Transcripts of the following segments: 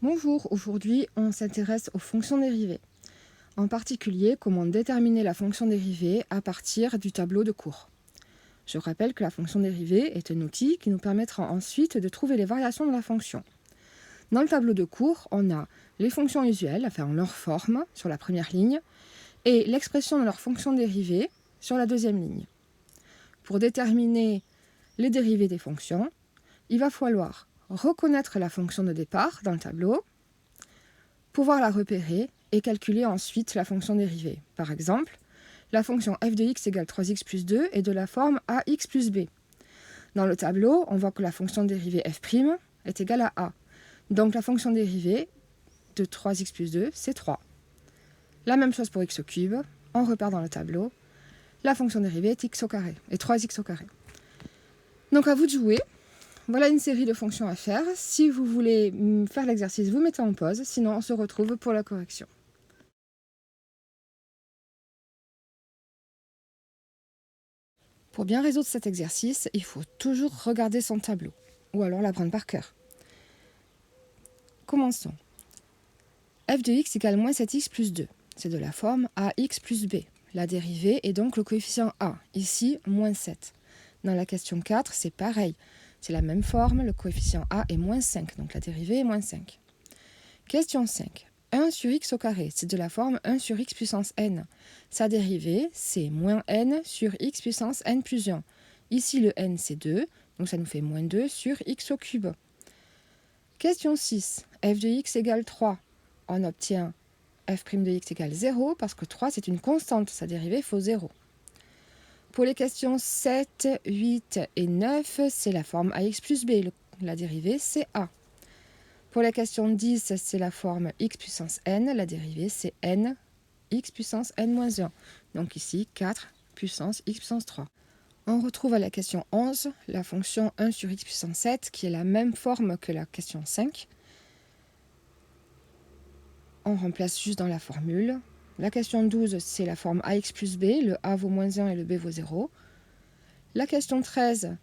Bonjour, aujourd'hui on s'intéresse aux fonctions dérivées. En particulier, comment déterminer la fonction dérivée à partir du tableau de cours. Je rappelle que la fonction dérivée est un outil qui nous permettra ensuite de trouver les variations de la fonction. Dans le tableau de cours, on a les fonctions usuelles, enfin leur forme, sur la première ligne, et l'expression de leur fonction dérivée sur la deuxième ligne. Pour déterminer les dérivées des fonctions, il va falloir reconnaître la fonction de départ dans le tableau, pouvoir la repérer et calculer ensuite la fonction dérivée. Par exemple, la fonction f de x égale 3x plus 2 est de la forme ax plus b. Dans le tableau, on voit que la fonction dérivée f' est égale à a. Donc la fonction dérivée de 3x plus 2, c'est 3. La même chose pour x au cube, on repère dans le tableau, la fonction dérivée est x au carré, et 3x au carré. Donc à vous de jouer. Voilà une série de fonctions à faire. Si vous voulez faire l'exercice, vous mettez en pause, sinon on se retrouve pour la correction. Pour bien résoudre cet exercice, il faut toujours regarder son tableau, ou alors l'apprendre par cœur. Commençons. f de x égale moins 7x plus 2. C'est de la forme ax plus b. La dérivée est donc le coefficient a, ici moins 7. Dans la question 4, c'est pareil. C'est la même forme, le coefficient a est moins 5, donc la dérivée est moins 5. Question 5. 1 sur x au carré, c'est de la forme 1 sur x puissance n. Sa dérivée, c'est moins n sur x puissance n plus 1. Ici, le n, c'est 2, donc ça nous fait moins 2 sur x au cube. Question 6. f de x égale 3. On obtient f' de x égale 0 parce que 3, c'est une constante. Sa dérivée faut 0. Pour les questions 7, 8 et 9, c'est la forme ax plus b. La dérivée, c'est a. Pour la question 10, c'est la forme x puissance n. La dérivée, c'est n, x puissance n moins 1. Donc ici, 4 puissance x puissance 3. On retrouve à la question 11 la fonction 1 sur x puissance 7, qui est la même forme que la question 5. On remplace juste dans la formule. La question 12, c'est la forme ax plus b. Le a vaut moins 1 et le b vaut 0. La question 13,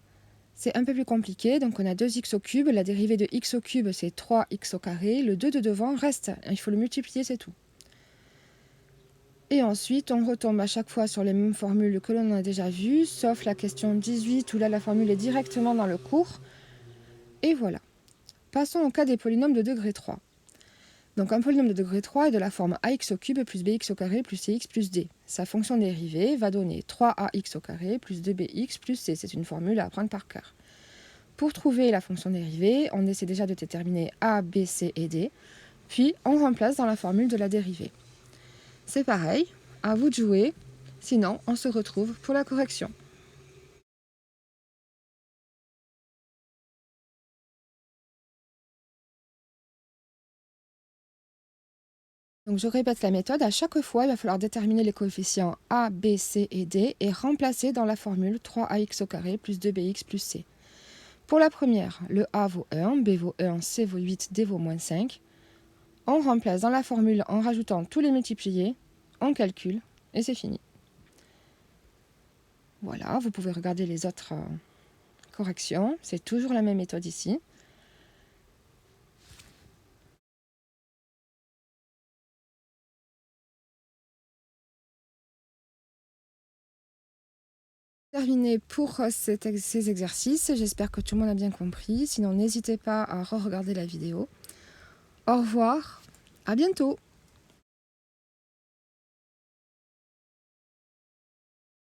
c'est un peu plus compliqué, donc on a 2x au cube, la dérivée de x au cube c'est 3x au carré, le 2 de devant reste, il faut le multiplier, c'est tout. Et ensuite on retombe à chaque fois sur les mêmes formules que l'on a déjà vues, sauf la question 18 où là la formule est directement dans le cours. Et voilà. Passons au cas des polynômes de degré 3. Donc un polynôme de degré 3 est de la forme ax au cube plus bx au carré plus cx plus d. Sa fonction dérivée va donner 3ax au carré plus 2bx plus c. C'est une formule à apprendre par cœur. Pour trouver la fonction dérivée, on essaie déjà de déterminer a, b, c et d, puis on remplace dans la formule de la dérivée. C'est pareil, à vous de jouer, sinon on se retrouve pour la correction. Donc je répète la méthode, à chaque fois il va falloir déterminer les coefficients a, b, c et d et remplacer dans la formule 3ax au carré plus 2bx plus c. Pour la première, le a vaut 1, b vaut 1, c vaut 8, d vaut moins 5. On remplace dans la formule en rajoutant tous les multipliés, on calcule et c'est fini. Voilà, vous pouvez regarder les autres corrections, c'est toujours la même méthode ici. Terminé pour ces exercices. J'espère que tout le monde a bien compris. Sinon, n'hésitez pas à re-regarder la vidéo. Au revoir, à bientôt.